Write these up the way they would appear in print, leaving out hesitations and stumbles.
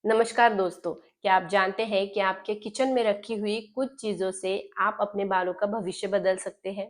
नमस्कार दोस्तों, क्या आप जानते हैं कि आपके किचन में रखी हुई कुछ चीज़ों से आप अपने बालों का भविष्य बदल सकते हैं?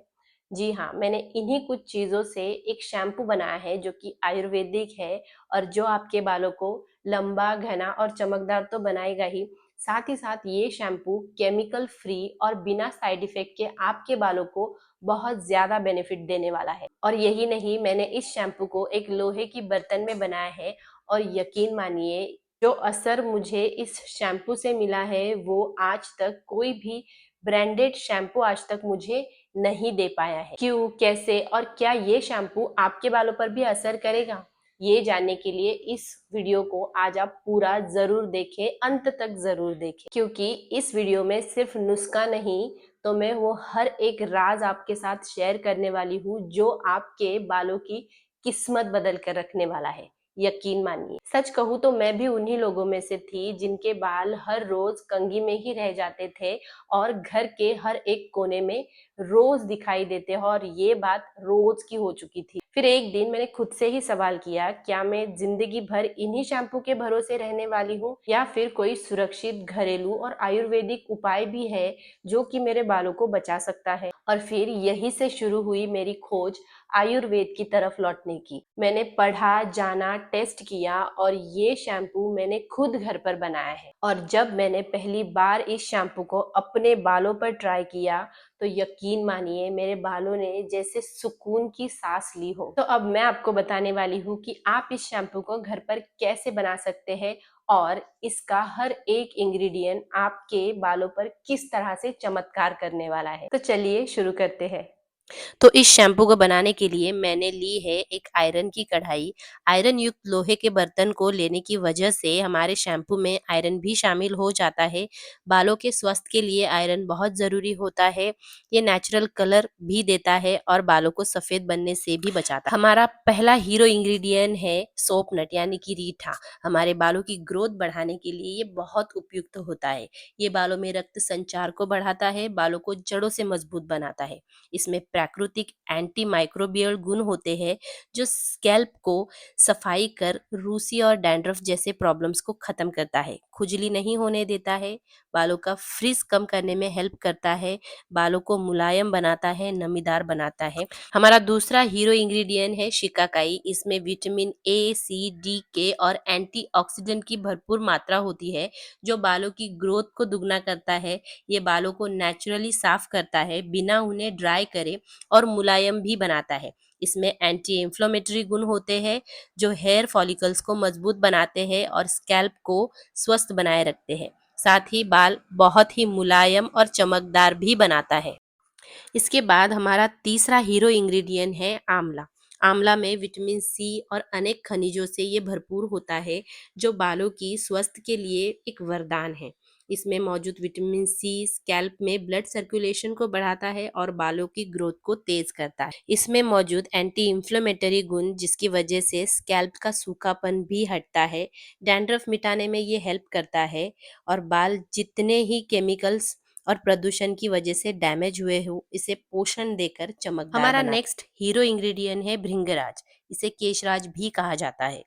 जी हाँ, मैंने इन्हीं कुछ चीज़ों से एक शैम्पू बनाया है जो कि आयुर्वेदिक है और जो आपके बालों को लंबा, घना और चमकदार तो बनाएगा ही साथ ये शैम्पू केमिकल फ्री और बिना साइड इफ़ेक्ट के आपके बालों को बहुत ज़्यादा बेनिफिट देने वाला है। और यही नहीं, मैंने इस शैम्पू को एक लोहे की बर्तन में बनाया है और यकीन मानिए जो असर मुझे इस शैम्पू से मिला है वो आज तक कोई भी ब्रांडेड शैम्पू आज तक मुझे नहीं दे पाया है। क्यों, कैसे और क्या ये शैम्पू आपके बालों पर भी असर करेगा? ये जानने के लिए इस वीडियो को आज आप पूरा जरूर देखें, अंत तक जरूर देखें, क्योंकि इस वीडियो में सिर्फ नुस्खा नहीं तो मैं वो हर एक राज आपके साथ शेयर करने वाली हूँ जो आपके बालों की किस्मत बदल कर रखने वाला है। यकीन मानिए, सच कहूँ तो मैं भी उन्हीं लोगों में से थी जिनके बाल हर रोज कंघी में ही रह जाते थे और घर के हर एक कोने में रोज दिखाई देते हैं और ये बात रोज की हो चुकी थी। फिर एक दिन मैंने खुद से ही सवाल किया, क्या मैं जिंदगी भर इन्हीं शैम्पू के भरोसे रहने वाली हूँ या फिर कोई सुरक्षित घरेलू और आयुर्वेदिक उपाय भी है जो कि मेरे बालों को बचा सकता है। और फिर यही से शुरू हुई मेरी खोज आयुर्वेद की तरफ लौटने की। मैंने पढ़ा, जाना, टेस्ट किया और ये शैम्पू मैंने खुद घर पर बनाया है। और जब मैंने पहली बार इस शैम्पू को अपने बालों पर ट्राई किया तो यकीन मानिए मेरे बालों ने जैसे सुकून की सांस ली हो। तो अब मैं आपको बताने वाली हूँ कि आप इस शैम्पू को घर पर कैसे बना सकते हैं और इसका हर एक इंग्रेडिएंट आपके बालों पर किस तरह से चमत्कार करने वाला है। तो चलिए शुरू करते हैं। तो इस शैम्पू को बनाने के लिए मैंने ली है एक आयरन की कढ़ाई। आयरन युक्त लोहे के बर्तन को लेने की वजह से हमारे शैम्पू में आयरन भी शामिल हो जाता है। बालों के स्वास्थ्य के लिए आयरन बहुत ज़रूरी होता है। ये नेचुरल कलर भी देता है और बालों को सफ़ेद बनने से भी बचाता है। हमारा पहला हीरो इंग्रेडिएंट है सोप नट यानी कि रीठा। हमारे बालों की ग्रोथ बढ़ाने के लिए ये बहुत उपयुक्त होता है। ये बालों में रक्त संचार को बढ़ाता है, बालों को जड़ों से मजबूत बनाता है। इसमें प्राकृतिक एंटी माइक्रोबियल गुण होते हैं जो स्कैल्प को सफाई कर रूसी और डैंड्रफ जैसे प्रॉब्लम्स को खत्म करता है, खुजली नहीं होने देता है, बालों का फ्रिज कम करने में हेल्प करता है, बालों को मुलायम बनाता है, नमीदार बनाता है। हमारा दूसरा हीरो इंग्रेडिएंट है शिकाकाई। इसमें विटामिन ए, सी, डी, के और एंटीऑक्सीडेंट की भरपूर मात्रा होती है जो बालों की ग्रोथ को दुगना करता है। ये बालों को नेचुरली साफ करता है बिना उन्हें ड्राई करे और मुलायम भी बनाता है। इसमें एंटी इंफ्लेमेटरी गुण होते हैं जो हेयर फॉलिकल्स को मजबूत बनाते हैं और स्कैल्प को स्वस्थ बनाए रखते हैं। साथ ही बाल बहुत ही मुलायम और चमकदार भी बनाता है। इसके बाद हमारा तीसरा हीरो इंग्रेडिएंट है आंवला। आंवला में विटामिन सी और अनेक खनिजों से ये भरपूर होता है जो बालों की स्वास्थ्य के लिए एक वरदान है। इसमें मौजूद विटामिन सी स्कैल्प में ब्लड सर्कुलेशन को बढ़ाता है और बालों की ग्रोथ को तेज करता है। इसमें मौजूद एंटी इंफ्लेमेटरी गुण जिसकी वजह से स्कैल्प का सूखापन भी हटता है, डैंड्रफ मिटाने में ये हेल्प करता है और बाल जितने ही केमिकल्स और प्रदूषण की वजह से डैमेज हुए हो इसे पोषण देकर चमकदार हमारा बनाता है। नेक्स्ट हीरो इंग्रेडिएंट है भृंगराज। इसे केशराज भी कहा जाता है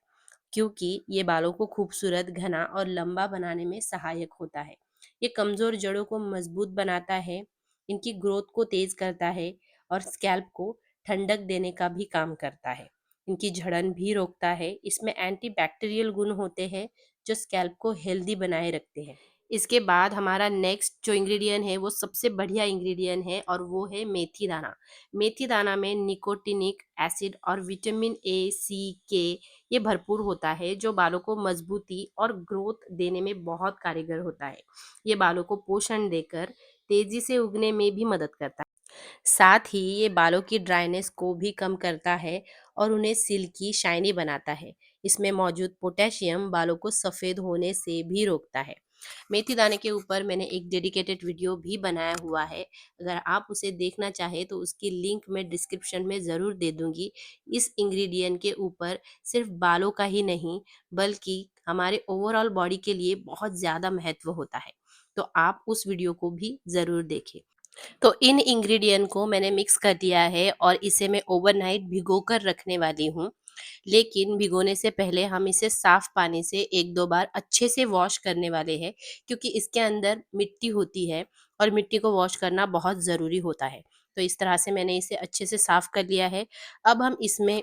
क्योंकि ये बालों को खूबसूरत, घना और लंबा बनाने में सहायक होता है। ये कमजोर जड़ों को मजबूत बनाता है, इनकी ग्रोथ को तेज करता है और स्कैल्प को ठंडक देने का भी काम करता है। इनकी झड़न भी रोकता है। इसमें एंटीबैक्टीरियल गुण होते हैं जो स्कैल्प को हेल्दी बनाए रखते हैं। इसके बाद हमारा नेक्स्ट जो इंग्रेडिएंट है वो सबसे बढ़िया इंग्रेडिएंट है और वो है मेथी दाना। मेथी दाना में निकोटिनिक एसिड और विटामिन ए, सी, के ये भरपूर होता है जो बालों को मजबूती और ग्रोथ देने में बहुत कारगर होता है। ये बालों को पोषण देकर तेजी से उगने में भी मदद करता है। साथ ही ये बालों की ड्राइनेस को भी कम करता है और उन्हें सिल्की शाइनी बनाता है। इसमें मौजूद पोटेशियम बालों को सफ़ेद होने से भी रोकता है। मेथी दाने के ऊपर मैंने एक डेडिकेटेड वीडियो भी बनाया हुआ है। अगर आप उसे देखना चाहें तो उसकी लिंक मैं डिस्क्रिप्शन में ज़रूर दे दूंगी। इस इंग्रेडिएंट के ऊपर सिर्फ बालों का ही नहीं बल्कि हमारे ओवरऑल बॉडी के लिए बहुत ज़्यादा महत्व होता है। तो आप उस वीडियो को भी ज़रूर देखें। तो इन इंग्रेडिएंट को मैंने मिक्स कर दिया है और इसे मैं ओवरनाइट भिगो कर रखने वाली हूँ। लेकिन भिगोने से पहले हम इसे साफ पानी से 1-2 बार अच्छे से वॉश करने वाले हैं, क्योंकि इसके अंदर मिट्टी होती है और मिट्टी को वॉश करना बहुत ज़रूरी होता है। तो इस तरह से मैंने इसे अच्छे से साफ कर लिया है। अब हम इसमें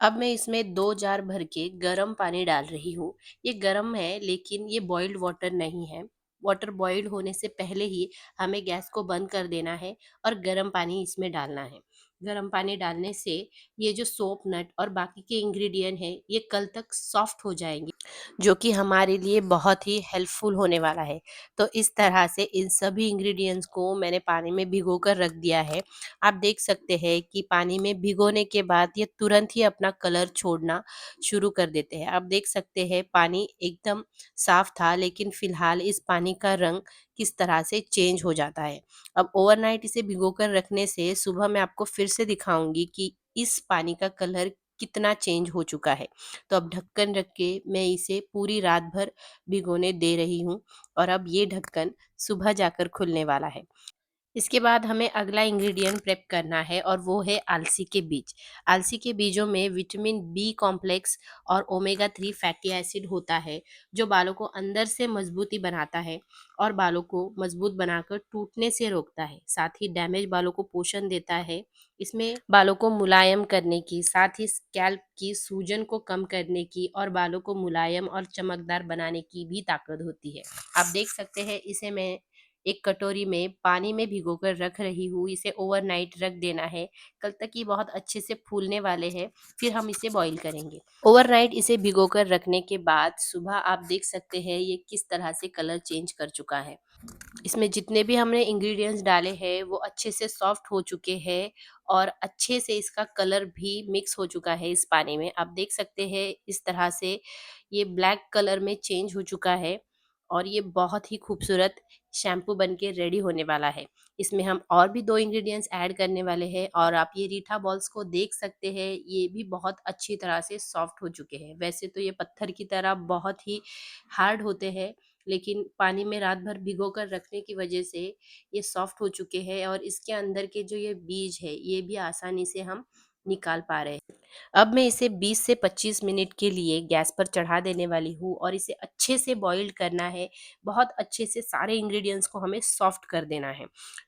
अब मैं इसमें 2 जार भर के गरम पानी डाल रही हूँ। ये गरम है, लेकिन ये बॉइल्ड वाटर नहीं है। वाटर बॉइल्ड होने से पहले ही हमें गैस को बंद कर देना है और गरम पानी इसमें डालना है। गरम पानी डालने से ये जो सोप नट और बाकी के इंग्रेडिएंट हैं, ये कल तक सॉफ्ट हो जाएँगे, जो कि हमारे लिए बहुत ही हेल्पफुल होने वाला है। तो इस तरह से इन सभी इंग्रेडिएंट्स को मैंने पानी में भिगो कर रख दिया है। आप देख सकते हैं कि पानी में भिगोने के बाद ये तुरंत ही अपना कलर छोड़ना शुरू कर देते हैं। आप देख सकते हैं पानी एकदम साफ था, लेकिन फिलहाल इस पानी का रंग किस तरह से चेंज हो जाता है। अब ओवरनाइट इसे भिगोकर रखने से सुबह मैं आपको फिर से दिखाऊंगी कि इस पानी का कलर कितना चेंज हो चुका है। तो अब ढक्कन रख के मैं इसे पूरी रात भर भिगोने दे रही हूँ और अब ये ढक्कन सुबह जाकर खुलने वाला है। इसके बाद हमें अगला इंग्रेडिएंट प्रेप करना है और वो है अलसी के बीज। अलसी के बीजों में विटामिन बी कॉम्प्लेक्स और ओमेगा 3 फैटी एसिड होता है, जो बालों को अंदर से मजबूती बनाता है और बालों को मजबूत बनाकर टूटने से रोकता है। साथ ही डैमेज बालों को पोषण देता है। इसमें बालों को मुलायम करने की, साथ ही स्कैल्प की सूजन को कम करने की और बालों को मुलायम और चमकदार बनाने की भी ताकत होती है। आप देख सकते हैं इसे मैं एक कटोरी में पानी में भिगोकर रख रही हूँ। इसे ओवरनाइट रख देना है। कल तक ये बहुत अच्छे से फूलने वाले हैं, फिर हम इसे बॉईल करेंगे। ओवरनाइट इसे भिगोकर रखने के बाद सुबह आप देख सकते हैं ये किस तरह से कलर चेंज कर चुका है। इसमें जितने भी हमने इंग्रेडिएंट्स डाले हैं वो अच्छे से सॉफ्ट हो चुके हैं और अच्छे से इसका कलर भी मिक्स हो चुका है इस पानी में। आप देख सकते हैं इस तरह से ये ब्लैक कलर में चेंज हो चुका है और ये बहुत ही खूबसूरत शैम्पू बन के रेडी होने वाला है। इसमें हम और भी 2 इंग्रेडिएंट्स ऐड करने वाले हैं और आप ये रीठा बॉल्स को देख सकते हैं, ये भी बहुत अच्छी तरह से सॉफ्ट हो चुके हैं। वैसे तो ये पत्थर की तरह बहुत ही हार्ड होते हैं, लेकिन पानी में रात भर भिगो कर रखने की वजह से ये सॉफ्ट हो चुके हैं और इसके अंदर के जो ये बीज है, ये भी आसानी से हम निकाल पा रहे हैं। अब मैं इसे 20 से 25 मिनट के लिए गैस पर चढ़ा देने वाली हूँ और इसे अच्छे से बॉइल्ड करना है। बहुत अच्छे से सारे इंग्रेडिएंट्स को हमें सॉफ्ट कर देना है।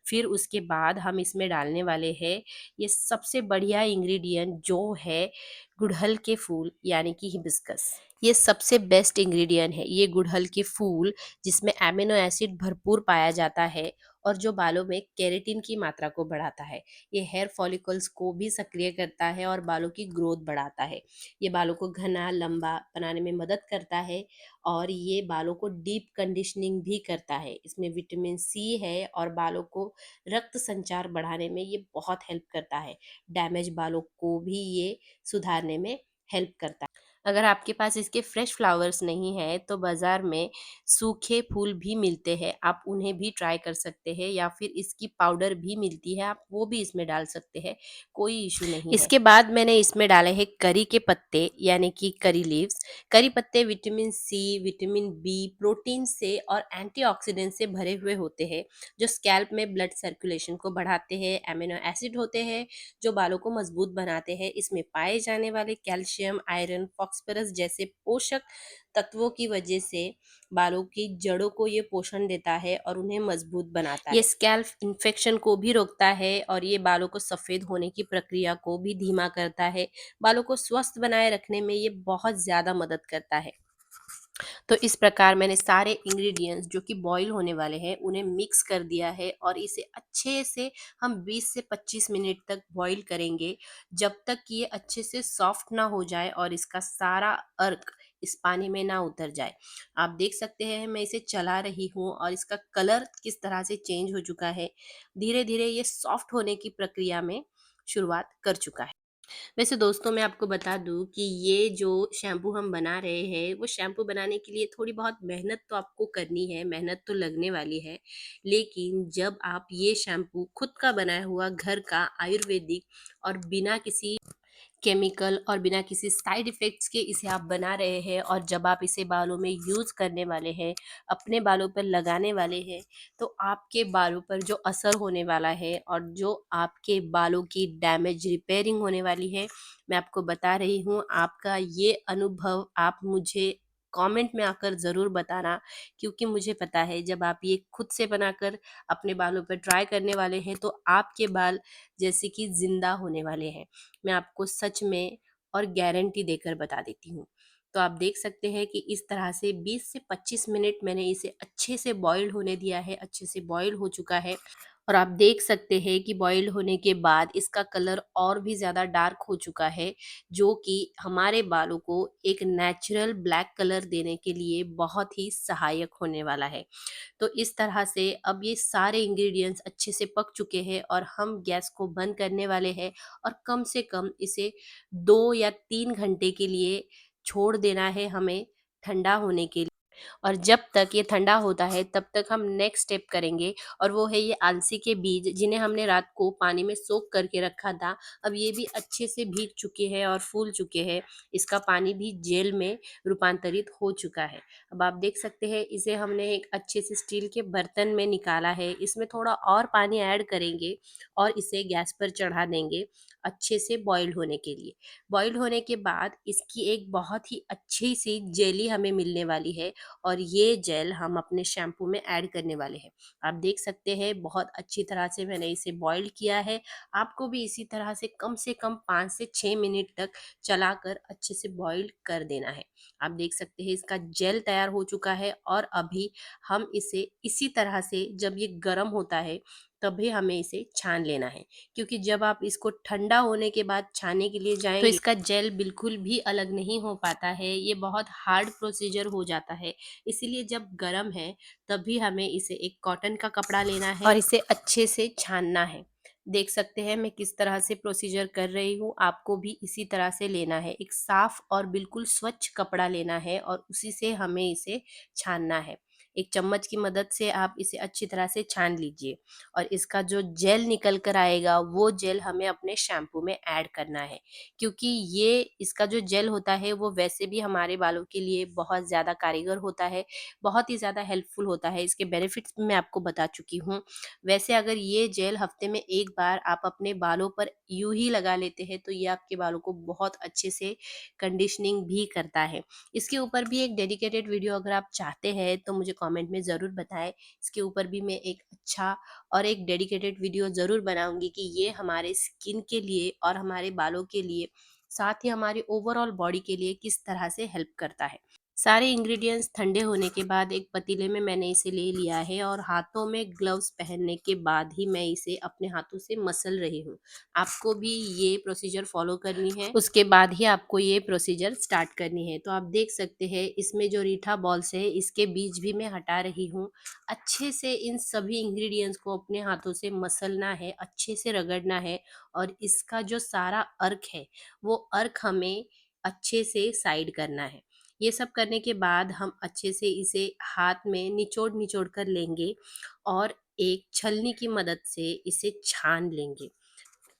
फिर उसके बाद हम इसमें डालने वाले हैं ये सबसे बढ़िया इंग्रेडिएंट, जो है गुड़हल के फूल यानी कि हिबिस्कस। ये सबसे बेस्ट इंग्रेडिएंट है। ये गुड़हल के फूल जिसमें एमिनो एसिड भरपूर पाया जाता है और जो बालों में केराटिन की मात्रा को बढ़ाता है। ये हेयर फॉलिकल्स को भी सक्रिय करता है और बालों की ग्रोथ बढ़ाता है। ये बालों को घना लंबा बनाने में मदद करता है और ये बालों को डीप कंडीशनिंग भी करता है। इसमें विटामिन सी है और बालों को रक्त संचार बढ़ाने में ये बहुत हेल्प करता है। डैमेज बालों को भी ये सुधारने में हेल्प करता है। अगर आपके पास इसके फ्रेश फ्लावर्स नहीं है तो बाजार में सूखे फूल भी मिलते हैं, आप उन्हें भी ट्राई कर सकते हैं या फिर इसकी पाउडर भी मिलती है, आप वो भी इसमें डाल सकते हैं, कोई इशू नहीं है। इसके बाद मैंने इसमें डाले हैं करी के पत्ते यानी कि करी लीव्स। करी पत्ते vitamin C, vitamin B, protein से और एंटीऑक्सीडेंट से भरे हुए होते हैं, जो स्कैल्प में ब्लड सर्कुलेशन को बढ़ाते हैं। एमिनो एसिड होते हैं जो बालों को मजबूत बनाते हैं। इसमें पाए जाने वाले कैल्शियम, आयरन, फॉस्फोरस जैसे पोषक तत्वों की वजह से बालों की जड़ों को ये पोषण देता है और उन्हें मजबूत बनाता है। ये स्कैल्प इन्फेक्शन को भी रोकता है और ये बालों को सफेद होने की प्रक्रिया को भी धीमा करता है। बालों को स्वस्थ बनाए रखने में ये बहुत ज्यादा मदद करता है। तो इस प्रकार मैंने सारे इंग्रेडिएंट्स जो कि बॉईल होने वाले हैं उन्हें मिक्स कर दिया है और इसे अच्छे से हम 20 से 25 मिनट तक बॉईल करेंगे, जब तक कि ये अच्छे से सॉफ्ट ना हो जाए और इसका सारा अर्क इस पानी में ना उतर जाए। आप देख सकते हैं मैं इसे चला रही हूँ और इसका कलर किस तरह से चेंज हो चुका है। धीरे धीरे ये सॉफ्ट होने की प्रक्रिया में शुरुआत कर चुका है। वैसे दोस्तों मैं आपको बता दूं कि ये जो शैम्पू हम बना रहे हैं वो शैम्पू बनाने के लिए थोड़ी बहुत मेहनत तो आपको करनी है, मेहनत तो लगने वाली है। लेकिन जब आप ये शैम्पू खुद का बनाया हुआ घर का आयुर्वेदिक और बिना किसी केमिकल और बिना किसी साइड इफ़ेक्ट्स के इसे आप बना रहे हैं, और जब आप इसे बालों में यूज़ करने वाले हैं, अपने बालों पर लगाने वाले हैं, तो आपके बालों पर जो असर होने वाला है और जो आपके बालों की डैमेज रिपेयरिंग होने वाली है, मैं आपको बता रही हूँ। आपका ये अनुभव आप मुझे कमेंट में आकर ज़रूर बताना, क्योंकि मुझे पता है जब आप ये खुद से बनाकर अपने बालों पर ट्राई करने वाले हैं, तो आपके बाल जैसे कि ज़िंदा होने वाले हैं। मैं आपको सच में और गारंटी देकर बता देती हूँ। तो आप देख सकते हैं कि इस तरह से 20 से 25 मिनट मैंने इसे अच्छे से बॉईल होने दिया है, अच्छे से बॉईल हो चुका है, और आप देख सकते हैं कि बॉईल होने के बाद इसका कलर और भी ज़्यादा डार्क हो चुका है, जो कि हमारे बालों को एक नेचुरल ब्लैक कलर देने के लिए बहुत ही सहायक होने वाला है। तो इस तरह से अब ये सारे इंग्रेडिएंट्स अच्छे से पक चुके हैं, और हम गैस को बंद करने वाले हैं, और कम से कम इसे 2 या 3 घंटे के लिए छोड़ देना है हमें ठंडा होने के लिए। और जब तक ये ठंडा होता है तब तक हम नेक्स्ट स्टेप करेंगे, और वो है ये अलसी के बीज, जिन्हें हमने रात को पानी में सोक करके रखा था। अब ये भी अच्छे से भीग चुके हैं और फूल चुके हैं, इसका पानी भी जेल में रूपांतरित हो चुका है। अब आप देख सकते हैं इसे हमने एक अच्छे से स्टील के बर्तन में निकाला है, इसमें थोड़ा और पानी ऐड करेंगे और इसे गैस पर चढ़ा देंगे अच्छे से बॉईल होने के लिए। बॉईल होने के बाद इसकी एक बहुत ही अच्छी सी जेली हमें मिलने वाली है, और ये जेल हम अपने शैम्पू में ऐड करने वाले हैं। आप देख सकते हैं बहुत अच्छी तरह से मैंने इसे बॉईल किया है। आपको भी इसी तरह से कम 5 से 6 मिनट तक चलाकर अच्छे से बॉईल कर देना है। आप देख सकते हैं इसका जेल तैयार हो चुका है, और अभी हम इसे इसी तरह से जब ये गर्म होता है तभी हमें इसे छान लेना है, क्योंकि जब आप इसको ठंडा होने के बाद छानने के लिए जाएंगे तो इसका जेल बिल्कुल भी अलग नहीं हो पाता है, ये बहुत हार्ड प्रोसीजर हो जाता है। इसीलिए जब गर्म है तभी हमें इसे एक कॉटन का कपड़ा लेना है और इसे अच्छे से छानना है। देख सकते हैं मैं किस तरह से प्रोसीजर कर रही हूँ, आपको भी इसी तरह से लेना है। एक साफ और बिल्कुल स्वच्छ कपड़ा लेना है और उसी से हमें इसे छानना है। एक चम्मच की मदद से आप इसे अच्छी तरह से छान लीजिए, और इसका जो जेल निकल कर आएगा वो जेल हमें अपने शैम्पू में ऐड करना है, क्योंकि ये इसका जो जेल होता है वो वैसे भी हमारे बालों के लिए बहुत ज़्यादा कारगर होता है, बहुत ही ज़्यादा हेल्पफुल होता है। इसके बेनिफिट्स मैं आपको बता चुकी हूँ। वैसे अगर ये जेल हफ्ते में एक बार आप अपने बालों पर यूं ही लगा लेते हैं तो ये आपके बालों को बहुत अच्छे से कंडीशनिंग भी करता है। इसके ऊपर भी एक डेडिकेटेड वीडियो अगर आप चाहते हैं तो मुझे कमेंट में ज़रूर बताएं। इसके ऊपर भी मैं एक अच्छा और एक डेडिकेटेड वीडियो ज़रूर बनाऊंगी कि ये हमारे स्किन के लिए और हमारे बालों के लिए, साथ ही हमारी ओवरऑल बॉडी के लिए किस तरह से हेल्प करता है। सारे इंग्रेडिएंट्स ठंडे होने के बाद एक पतीले में मैंने इसे ले लिया है, और हाथों में ग्लव्स पहनने के बाद ही मैं इसे अपने हाथों से मसल रही हूँ। आपको भी ये प्रोसीजर फॉलो करनी है, उसके बाद ही आपको ये प्रोसीजर स्टार्ट करनी है। तो आप देख सकते हैं इसमें जो रीठा बॉल्स है इसके बीज भी मैं हटा रही हूँ। अच्छे से इन सभी इंग्रेडिएंट्स को अपने हाथों से मसलना है, अच्छे से रगड़ना है, और इसका जो सारा अर्क है वो अर्क हमें अच्छे से साइड करना है। ये सब करने के बाद हम अच्छे से इसे हाथ में निचोड़ निचोड़ कर लेंगे, और एक छलनी की मदद से इसे छान लेंगे।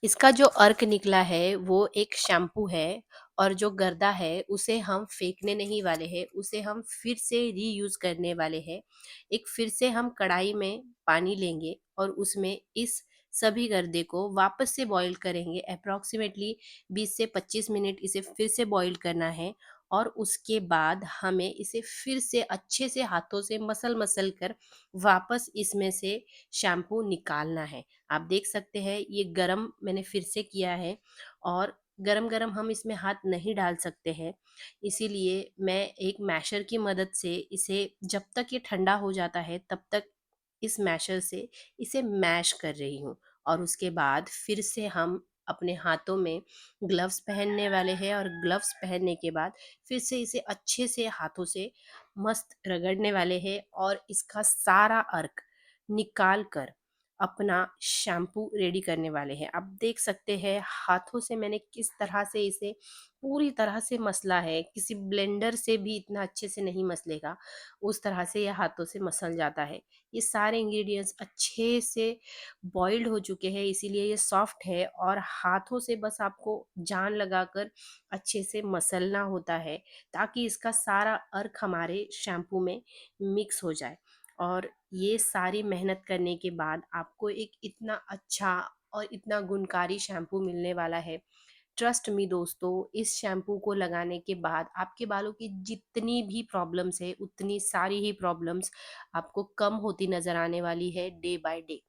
इसका जो अर्क निकला है वो एक शैम्पू है, और जो गर्दा है उसे हम फेंकने नहीं वाले हैं, उसे हम फिर से रीयूज़ करने वाले हैं। एक फिर से हम कढ़ाई में पानी लेंगे और उसमें इस सभी गर्दे को वापस से बॉईल करेंगे। अप्रॉक्सीमेटली 20 से 25 मिनट इसे फिर से बॉईल करना है, और उसके बाद हमें इसे फिर से अच्छे से हाथों से मसल मसल कर वापस इसमें से शैम्पू निकालना है। आप देख सकते हैं ये गरम मैंने फिर से किया है, और गरम गरम हम इसमें हाथ नहीं डाल सकते हैं, इसीलिए मैं एक मैशर की मदद से इसे जब तक ये ठंडा हो जाता है तब तक इस मैशर से इसे मैश कर रही हूँ। और उसके बाद फिर से हम अपने हाथों में ग्लव्स पहनने वाले हैं, और ग्लव्स पहनने के बाद फिर से इसे अच्छे से हाथों से मस्त रगड़ने वाले हैं, और इसका सारा अर्क निकाल कर अपना शैम्पू रेडी करने वाले हैं। आप देख सकते हैं हाथों से मैंने किस तरह से इसे पूरी तरह से मसला है, किसी ब्लेंडर से भी इतना अच्छे से नहीं मसलेगा, उस तरह से ये हाथों से मसल जाता है। ये सारे इंग्रेडिएंट्स अच्छे से बॉइल्ड हो चुके हैं, इसीलिए ये सॉफ्ट है और हाथों से बस आपको जान लगाकर अच्छे से मसलना होता है ताकि इसका सारा अर्क हमारे शैम्पू में मिक्स हो जाए। और ये सारी मेहनत करने के बाद आपको एक इतना अच्छा और इतना गुणकारी शैम्पू मिलने वाला है। ट्रस्ट मी दोस्तों, इस शैम्पू को लगाने के बाद आपके बालों की जितनी भी प्रॉब्लम्स है उतनी सारी ही प्रॉब्लम्स आपको कम होती नज़र आने वाली है डे बाय डे।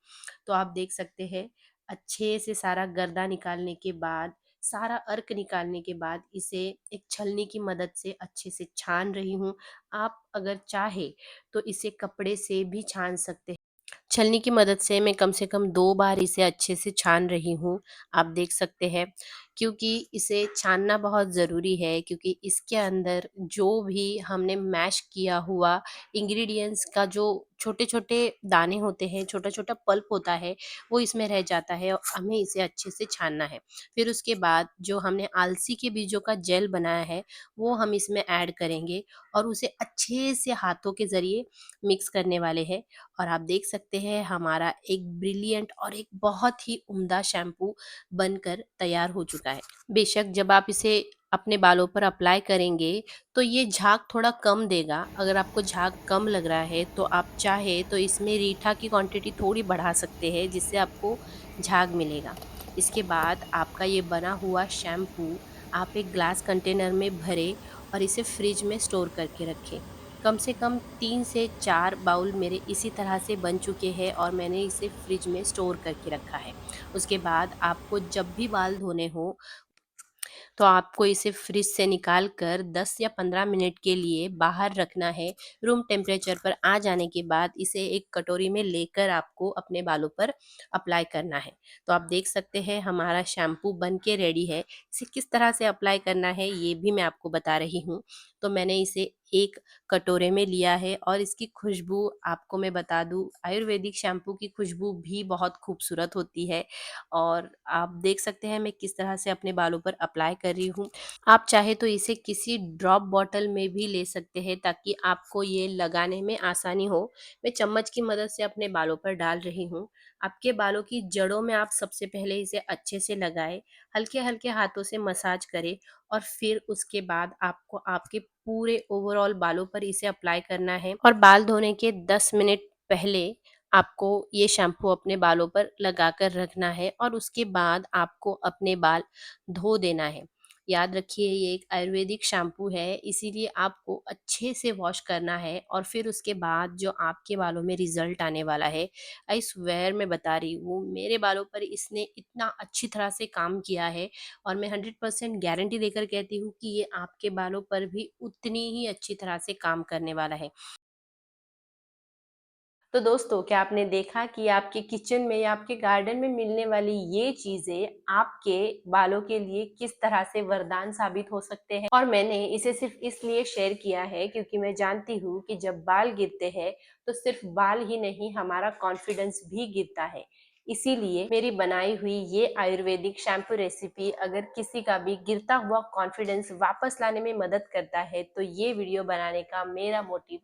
तो आप देख सकते हैं अच्छे से सारा गर्दा निकालने के बाद, सारा अर्क निकालने के बाद इसे एक छलनी की मदद से अच्छे से छान रही हूँ। आप अगर चाहे तो इसे कपड़े से भी छान सकते हैं। छलनी की मदद से कम 2 बार इसे अच्छे से छान रही हूँ। आप देख सकते हैं क्योंकि इसे छानना बहुत ज़रूरी है, क्योंकि इसके अंदर जो भी हमने मैश किया हुआ इंग्रीडिएंट्स का जो छोटे-छोटे दाने होते हैं, छोटा-छोटा पल्प होता है, वो इसमें रह जाता है और हमें इसे अच्छे से छानना है। फिर उसके बाद जो हमने अलसी के बीजों का जेल बनाया है, वो हम इसमें ऐड करेंगे और उसे अच्छे से हाथों के ज़रिए मिक्स करने वाले हैं। और आप देख सकते हैं हमारा एक ब्रिलियंट और एक बहुत ही उम्दा शैम्पू बनकर तैयार हो चुका है। बेशक जब आप इसे अपने बालों पर अप्लाई करेंगे तो ये झाग थोड़ा कम देगा। अगर आपको झाग कम लग रहा है तो आप चाहे तो इसमें रीठा की क्वांटिटी थोड़ी बढ़ा सकते हैं, जिससे आपको झाग मिलेगा। इसके बाद आपका ये बना हुआ शैम्पू आप एक ग्लास कंटेनर में भरें और इसे फ्रिज में स्टोर करके रखें। कम से कम 3 से 4 बाउल मेरे इसी तरह से बन चुके हैं और मैंने इसे फ्रिज में स्टोर करके रखा है। उसके बाद आपको जब भी बाल धोने हो तो आपको इसे फ्रिज से निकाल कर 10 या 15 मिनट के लिए बाहर रखना है। रूम टेम्परेचर पर आ जाने के बाद इसे एक कटोरी में लेकर आपको अपने बालों पर अप्लाई करना है। तो आप देख सकते हैं हमारा शैम्पू बन के रेडी है। इसे किस तरह से अप्लाई करना है ये भी मैं आपको बता रही हूँ। तो मैंने इसे एक कटोरे में लिया है और इसकी खुशबू आपको मैं बता दूँ, आयुर्वेदिक शैम्पू की खुशबू भी बहुत खूबसूरत होती है। और आप देख सकते हैं मैं किस तरह से अपने बालों पर अप्लाई कर रही हूँ। आप चाहे तो इसे किसी ड्रॉप बॉटल में भी ले सकते हैं ताकि आपको ये लगाने में आसानी हो। मैं चम्मच की मदद से अपने बालों पर डाल रही हूँ। आपके बालों की जड़ों में आप सबसे पहले इसे अच्छे से लगाएं, हल्के-हल्के हाथों से मसाज करें और फिर उसके बाद आपको आपके पूरे ओवरऑल बालों पर इसे अप्लाई करना है। और बाल धोने के 10 मिनट पहले आपको ये शैम्पू अपने बालों पर लगाकर रखना है और उसके बाद आपको अपने बाल धो देना है। याद रखिए ये एक आयुर्वेदिक शैम्पू है, इसीलिए आपको अच्छे से वॉश करना है और फिर उसके बाद जो आपके बालों में रिजल्ट आने वाला है, आई स्वेयर मैं बता रही हूँ मेरे बालों पर इसने इतना अच्छी तरह से काम किया है और मैं 100% गारंटी देकर कहती हूँ कि ये आपके बालों पर भी उतनी ही अच्छी तरह से काम करने वाला है। तो दोस्तों, क्या आपने देखा कि आपके किचन में या आपके गार्डन में मिलने वाली ये चीजें आपके बालों के लिए किस तरह से वरदान साबित हो सकते हैं। और मैंने इसे सिर्फ इसलिए शेयर किया है क्योंकि मैं जानती हूँ कि जब बाल गिरते हैं तो सिर्फ बाल ही नहीं, हमारा कॉन्फिडेंस भी गिरता है। इसीलिए मेरी बनाई हुई ये आयुर्वेदिक शैम्पू रेसिपी अगर किसी का भी गिरता हुआ कॉन्फिडेंस वापस लाने में मदद करता है तो ये वीडियो बनाने का मेरा मोटिव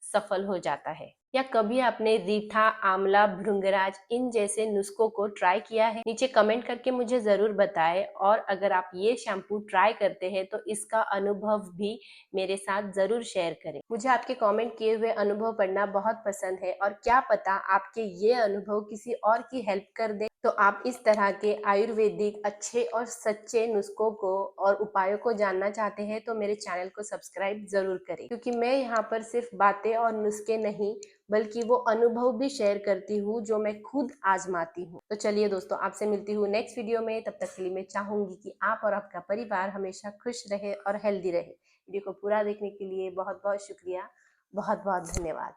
सफल हो जाता है। या कभी आपने रीठा, आंवला, भृंगराज इन जैसे नुस्खों को ट्राई किया है? नीचे कमेंट करके मुझे जरूर बताएं। और अगर आप ये शैम्पू ट्राई करते हैं तो इसका अनुभव भी मेरे साथ जरूर शेयर करें। मुझे आपके कमेंट किए हुए अनुभव पढ़ना बहुत पसंद है और क्या पता आपके ये अनुभव किसी और की हेल्प कर दे। तो आप इस तरह के आयुर्वेदिक अच्छे और सच्चे नुस्खों को और उपायों को जानना चाहते हैं तो मेरे चैनल को सब्सक्राइब जरूर करें, क्योंकि मैं यहाँ पर सिर्फ बातें और नुस्खे नहीं बल्कि वो अनुभव भी शेयर करती हूँ जो मैं खुद आजमाती हूँ। तो चलिए दोस्तों, आपसे मिलती हूँ नेक्स्ट वीडियो में। तब तक के लिए मैं चाहूंगी कि आप और आपका परिवार हमेशा खुश रहे और हेल्दी रहे। वीडियो को पूरा देखने के लिए बहुत बहुत शुक्रिया, बहुत बहुत धन्यवाद।